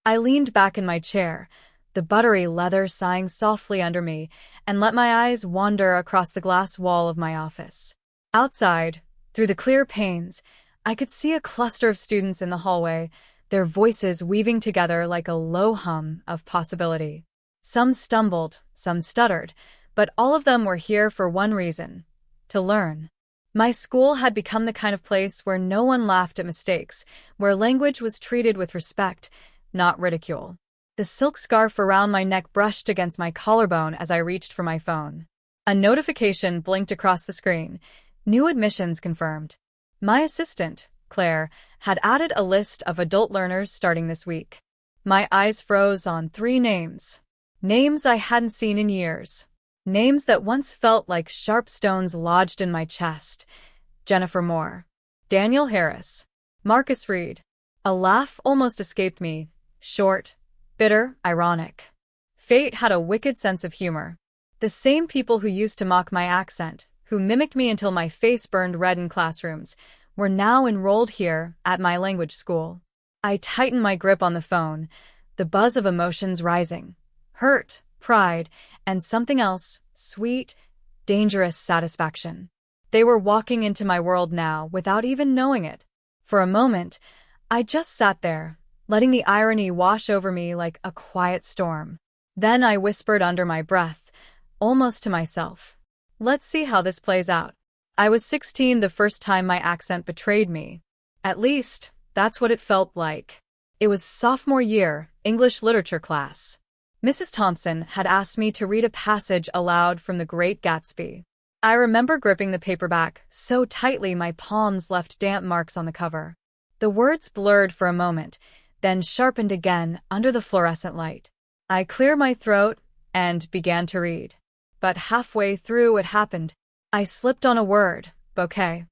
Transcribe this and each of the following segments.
I leaned back in my chair, the buttery leather sighing softly under me, and let my eyes wander across the glass wall of my office. Outside, through the clear panes, I could see a cluster of students in the hallway, their voices weaving together like a low hum of possibility. Some stumbled, some stuttered, but all of them were here for one reason: to learn. My school had become the kind of place where no one laughed at mistakes, where language was treated with respect, not ridicule. The silk scarf around my neck brushed against my collarbone as I reached for my phone. A notification blinked across the screen. New admissions confirmed. My assistant, Claire, had added a list of adult learners starting this week. My eyes froze on 3 names. Names I hadn't seen in years. Names that once felt like sharp stones lodged in my chest. Jennifer Moore. Daniel Harris. Marcus Reed. A laugh almost escaped me. Short, bitter, ironic. Fate had a wicked sense of humor. The same people who used to mock my accent, who mimicked me until my face burned red in classrooms, were now enrolled here at my language school. I tightened my grip on the phone, the buzz of emotions rising. Hurt, pride, and something else, sweet, dangerous satisfaction. They were walking into my world now without even knowing it. For a moment, I just sat there, letting the irony wash over me like a quiet storm. Then I whispered under my breath, almost to myself, "Let's see how this plays out." I was 16 the first time my accent betrayed me. At least, that's what it felt like. It was sophomore year, English literature class. Mrs. Thompson had asked me to read a passage aloud from The Great Gatsby. I remember gripping the paperback so tightly my palms left damp marks on the cover. The words blurred for a moment, then sharpened again under the fluorescent light. I cleared my throat and began to read. But halfway through it happened. I slipped on a word, bouquet.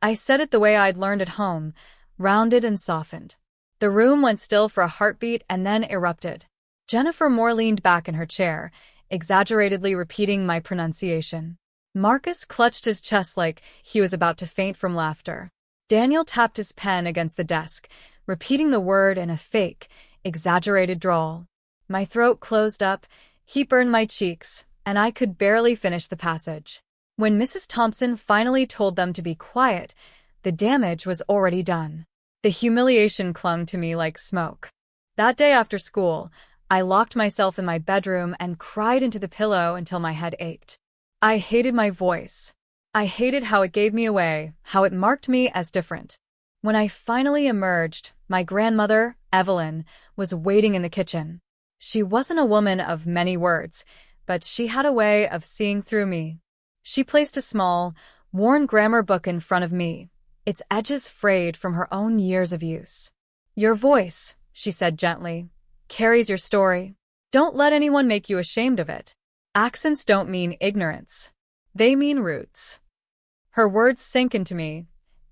I said it the way I'd learned at home, rounded and softened. The room went still for a heartbeat and then erupted. Jennifer Moore leaned back in her chair, exaggeratedly repeating my pronunciation. Marcus clutched his chest like he was about to faint from laughter. Daniel tapped his pen against the desk, repeating the word in a fake, exaggerated drawl. My throat closed up, heat burned my cheeks, and I could barely finish the passage. When Mrs. Thompson finally told them to be quiet, the damage was already done. The humiliation clung to me like smoke. That day after school, I locked myself in my bedroom and cried into the pillow until my head ached. I hated my voice. I hated how it gave me away, how it marked me as different. When I finally emerged, my grandmother, Evelyn, was waiting in the kitchen. She wasn't a woman of many words, but she had a way of seeing through me. She placed a small, worn grammar book in front of me, its edges frayed from her own years of use. "Your voice," she said gently, "carries your story. Don't let anyone make you ashamed of it. Accents don't mean ignorance. They mean roots." Her words sank into me,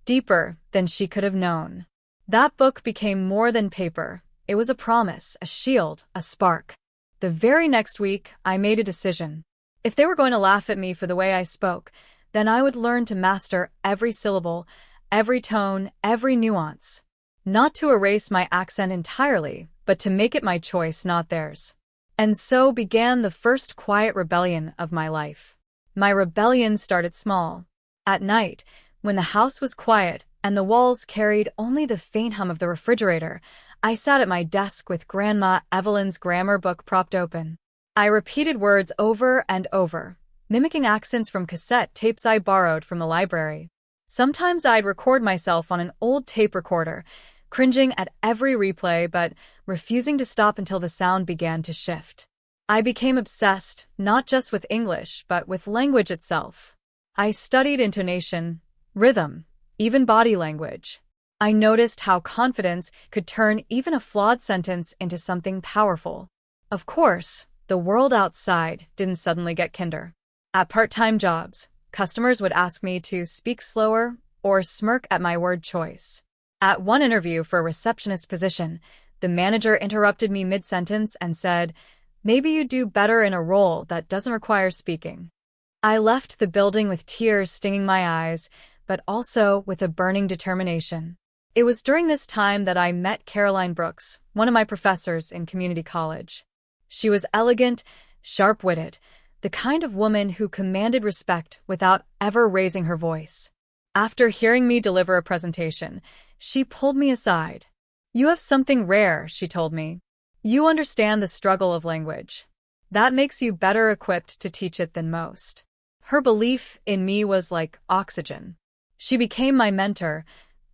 deeper than she could have known. That book became more than paper. It was a promise, a shield, a spark. The very next week, I made a decision. If they were going to laugh at me for the way I spoke, then I would learn to master every syllable, every tone, every nuance. Not to erase my accent entirely, but to make it my choice, not theirs. And so began the first quiet rebellion of my life. My rebellion started small. At night, when the house was quiet and the walls carried only the faint hum of the refrigerator, I sat at my desk with Grandma Evelyn's grammar book propped open. I repeated words over and over, mimicking accents from cassette tapes I borrowed from the library. Sometimes I'd record myself on an old tape recorder, cringing at every replay but refusing to stop until the sound began to shift. I became obsessed, not just with English, but with language itself. I studied intonation, rhythm, even body language. I noticed how confidence could turn even a flawed sentence into something powerful. Of course, the world outside didn't suddenly get kinder. At part-time jobs, customers would ask me to speak slower or smirk at my word choice. At one interview for a receptionist position, the manager interrupted me mid-sentence and said, "Maybe you'd do better in a role that doesn't require speaking." I left the building with tears stinging my eyes, but also with a burning determination. It was during this time that I met Caroline Brooks, one of my professors in community college. She was elegant, sharp-witted, the kind of woman who commanded respect without ever raising her voice. After hearing me deliver a presentation, she pulled me aside. "You have something rare," she told me. "You understand the struggle of language. That makes you better equipped to teach it than most." Her belief in me was like oxygen. She became my mentor,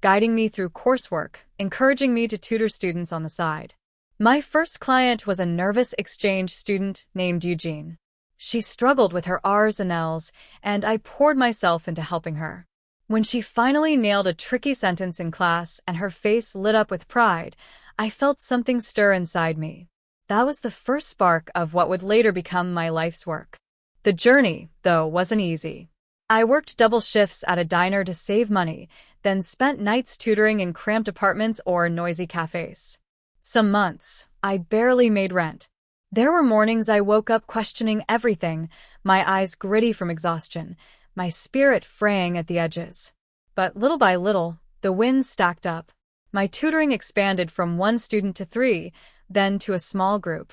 guiding me through coursework, encouraging me to tutor students on the side. My first client was a nervous exchange student named Eugene. She struggled with her R's and L's, and I poured myself into helping her. When she finally nailed a tricky sentence in class and her face lit up with pride, I felt something stir inside me. That was the first spark of what would later become my life's work. The journey, though, wasn't easy. I worked double shifts at a diner to save money, then spent nights tutoring in cramped apartments or noisy cafes. Some months, I barely made rent. There were mornings I woke up questioning everything, my eyes gritty from exhaustion, my spirit fraying at the edges. But little by little, the wins stacked up. My tutoring expanded from 1 student to 3, then to a small group.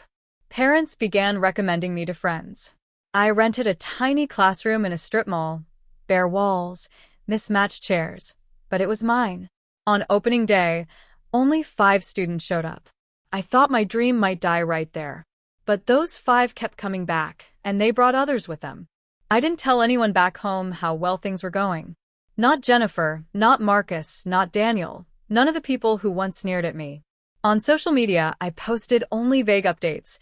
Parents began recommending me to friends. I rented a tiny classroom in a strip mall, bare walls, mismatched chairs, but it was mine. On opening day, only 5 students showed up. I thought my dream might die right there. But those 5 kept coming back, and they brought others with them. I didn't tell anyone back home how well things were going. Not Jennifer, not Marcus, not Daniel, none of the people who once sneered at me. On social media, I posted only vague updates,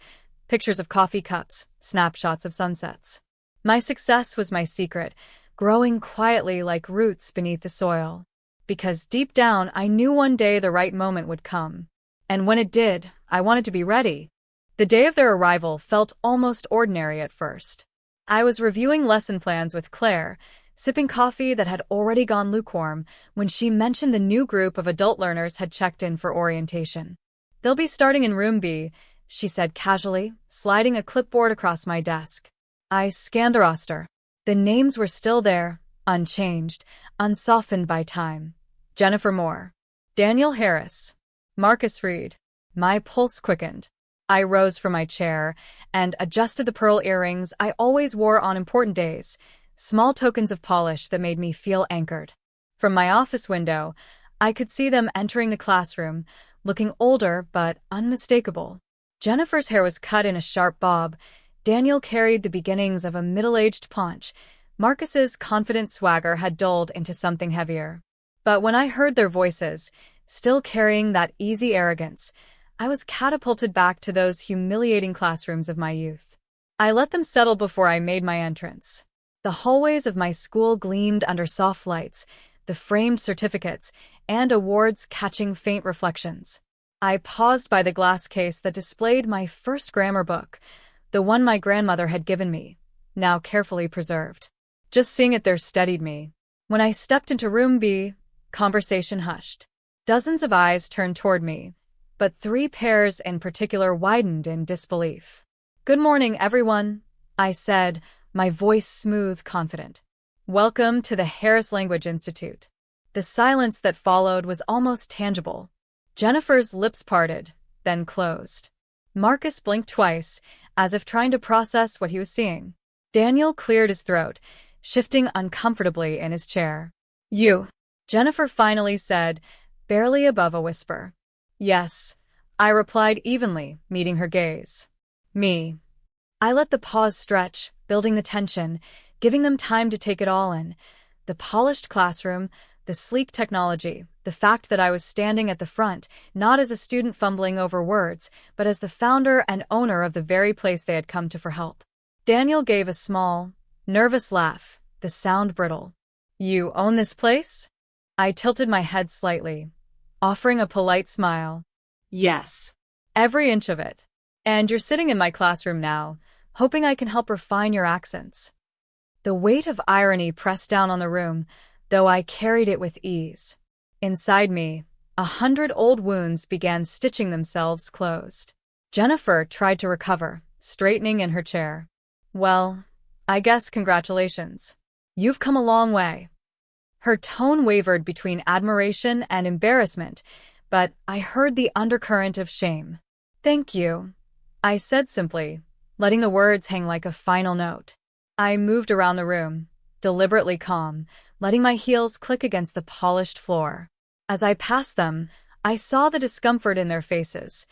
pictures of coffee cups, snapshots of sunsets. My success was my secret, growing quietly like roots beneath the soil. Because deep down, I knew one day the right moment would come. And when it did, I wanted to be ready. The day of their arrival felt almost ordinary at first. I was reviewing lesson plans with Claire, sipping coffee that had already gone lukewarm, when she mentioned the new group of adult learners had checked in for orientation. "They'll be starting in room B," she said casually, sliding a clipboard across my desk. I scanned the roster. The names were still there, unchanged, unsoftened by time. Jennifer Moore, Daniel Harris, Marcus Reed. My pulse quickened. I rose from my chair and adjusted the pearl earrings I always wore on important days, small tokens of polish that made me feel anchored. From my office window, I could see them entering the classroom, looking older but unmistakable. Jennifer's hair was cut in a sharp bob. Daniel carried the beginnings of a middle-aged paunch. Marcus's confident swagger had dulled into something heavier. But when I heard their voices, still carrying that easy arrogance, I was catapulted back to those humiliating classrooms of my youth. I let them settle before I made my entrance. The hallways of my school gleamed under soft lights, the framed certificates and awards catching faint reflections. I paused by the glass case that displayed my first grammar book, the one my grandmother had given me, now carefully preserved. Just seeing it there steadied me. When I stepped into room B, conversation hushed. Dozens of eyes turned toward me, but 3 pairs in particular widened in disbelief. "Good morning, everyone," I said, my voice smooth, confident. "Welcome to the Harris Language Institute." The silence that followed was almost tangible. Jennifer's lips parted, then closed. Marcus blinked twice, as if trying to process what he was seeing. Daniel cleared his throat, shifting uncomfortably in his chair. "You," Jennifer finally said, barely above a whisper. "Yes," I replied evenly, meeting her gaze. "Me." I let the pause stretch, building the tension, giving them time to take it all in. The polished classroom, the sleek technology, the fact that I was standing at the front, not as a student fumbling over words, but as the founder and owner of the very place they had come to for help. Daniel gave a small, nervous laugh, the sound brittle. "You own this place?" I tilted my head slightly, offering a polite smile. "Yes. Every inch of it. And you're sitting in my classroom now, hoping I can help refine your accents." The weight of irony pressed down on the room, though I carried it with ease. Inside me, 100 old wounds began stitching themselves closed. Jennifer tried to recover, straightening in her chair. "Well, I guess congratulations. You've come a long way." Her tone wavered between admiration and embarrassment, but I heard the undercurrent of shame. "Thank you," I said simply, letting the words hang like a final note. I moved around the room, deliberately calm, letting my heels click against the polished floor. As I passed them, I saw the discomfort in their faces,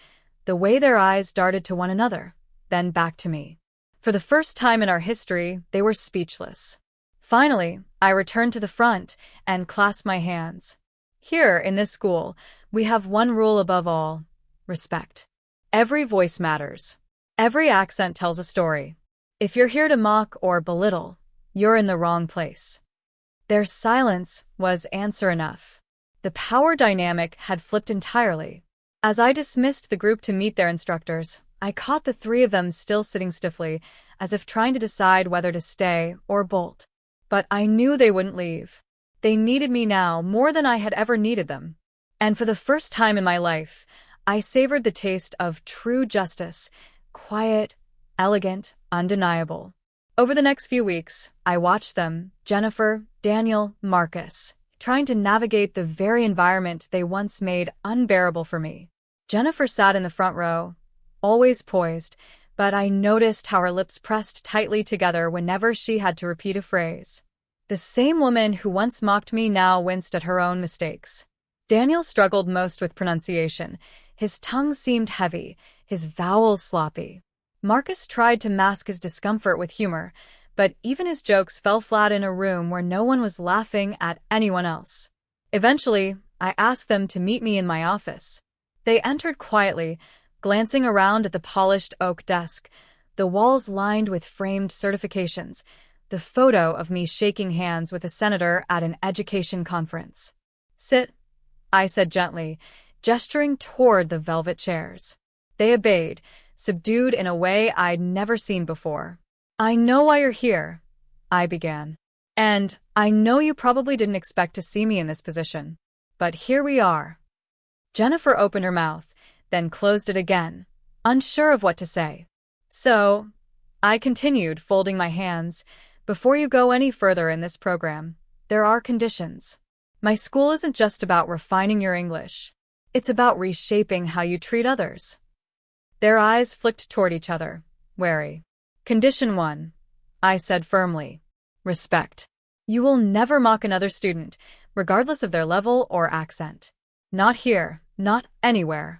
the way their eyes darted to one another, then back to me. For the first time in our history, they were speechless. Finally, I returned to the front and clasped my hands. Here, in this school, we have one rule above all: respect. Every voice matters. Every accent tells a story. If you're here to mock or belittle, you're in the wrong place. Their silence was answer enough. The power dynamic had flipped entirely. As I dismissed the group to meet their instructors, I caught the three of them still sitting stiffly, as if trying to decide whether to stay or bolt. But I knew they wouldn't leave. They needed me now more than I had ever needed them. And for the first time in my life, I savored the taste of true justice, quiet, elegant, undeniable. Over the next few weeks, I watched them, Jennifer, Daniel, Marcus, trying to navigate the very environment they once made unbearable for me. Jennifer sat in the front row, always poised, but I noticed how her lips pressed tightly together whenever she had to repeat a phrase. The same woman who once mocked me now winced at her own mistakes. Daniel struggled most with pronunciation. His tongue seemed heavy, his vowels sloppy. Marcus tried to mask his discomfort with humor, but even his jokes fell flat in a room where no one was laughing at anyone else. Eventually, I asked them to meet me in my office. They entered quietly, glancing around at the polished oak desk, the walls lined with framed certifications, the photo of me shaking hands with a senator at an education conference. "Sit," I said gently, gesturing toward the velvet chairs. They obeyed, subdued in a way I'd never seen before. "I know why you're here," I began. "And I know you probably didn't expect to see me in this position. But here we are." Jennifer opened her mouth, then closed it again, unsure of what to say. "So," I continued, folding my hands, "before you go any further in this program, there are conditions. My school isn't just about refining your English. It's about reshaping how you treat others." Their eyes flicked toward each other, wary. "Condition 1, I said firmly. "Respect. You will never mock another student, regardless of their level or accent. Not here, not anywhere."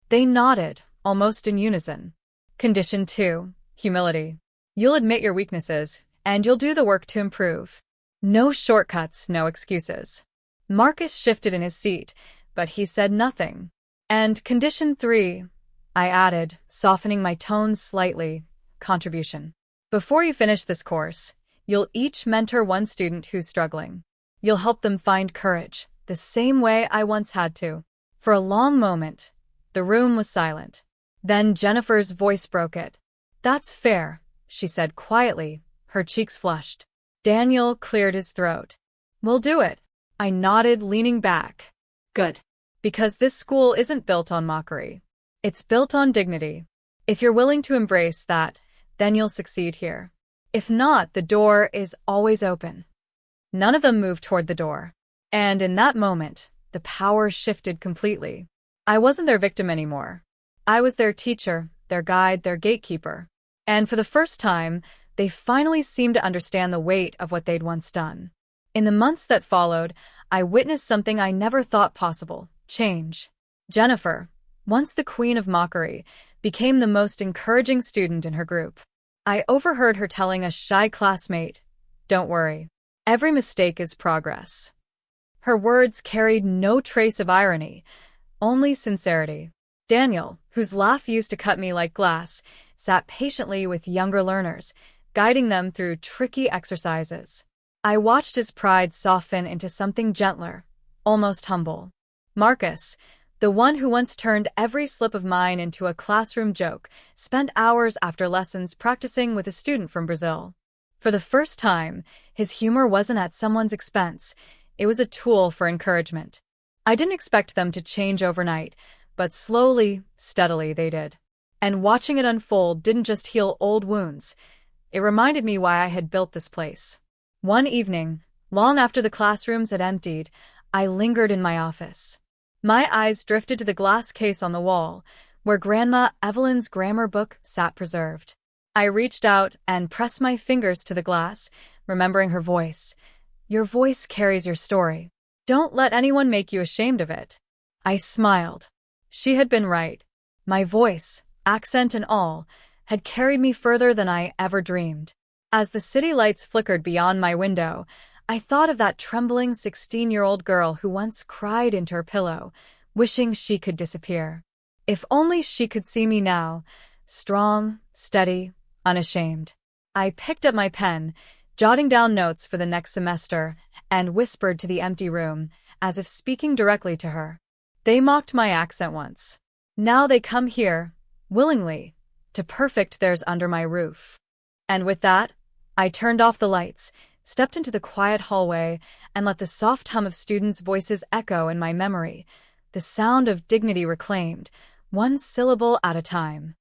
They nodded, almost in unison. "Condition 2, humility. You'll admit your weaknesses, and you'll do the work to improve. No shortcuts, no excuses." Marcus shifted in his seat, but he said nothing. "And condition 3, I added, softening my tone slightly, contribution. Before you finish this course, you'll each mentor one student who's struggling. You'll help them find courage, the same way I once had to." For a long moment, the room was silent. Then Jennifer's voice broke it. "That's fair," she said quietly, her cheeks flushed. Daniel cleared his throat. "We'll do it." I nodded, leaning back. "Good. Because this school isn't built on mockery. It's built on dignity. If you're willing to embrace that, then you'll succeed here. If not, the door is always open." None of them moved toward the door. And in that moment, the power shifted completely. I wasn't their victim anymore. I was their teacher, their guide, their gatekeeper. And for the first time, they finally seemed to understand the weight of what they'd once done. In the months that followed, I witnessed something I never thought possible: change. Jennifer, once the queen of mockery, became the most encouraging student in her group. I overheard her telling a shy classmate, "Don't worry. Every mistake is progress." Her words carried no trace of irony, only sincerity. Daniel, whose laugh used to cut me like glass, sat patiently with younger learners, guiding them through tricky exercises. I watched his pride soften into something gentler, almost humble. Marcus, the one who once turned every slip of mine into a classroom joke, spent hours after lessons practicing with a student from Brazil. For the first time, his humor wasn't at someone's expense. It was a tool for encouragement. I didn't expect them to change overnight, but slowly, steadily they did. And watching it unfold didn't just heal old wounds. It reminded me why I had built this place. One evening, Long after the classrooms had emptied, I lingered in my office. My eyes drifted to the glass case on the wall, where Grandma Evelyn's grammar book sat preserved. I reached out and pressed my fingers to the glass, remembering her voice. "Your voice carries your story. Don't let anyone make you ashamed of it." I smiled. She had been right. My voice, accent and all, had carried me further than I ever dreamed. As the city lights flickered beyond my window, I thought of that trembling 16-year-old girl who once cried into her pillow, wishing she could disappear. If only she could see me now, strong, steady, unashamed. I picked up my pen, jotting down notes for the next semester, and whispered to the empty room, as if speaking directly to her. They mocked my accent once. Now they come here, willingly, to perfect theirs under my roof. And with that, I turned off the lights, stepped into the quiet hallway, and let the soft hum of students' voices echo in my memory, the sound of dignity reclaimed, one syllable at a time.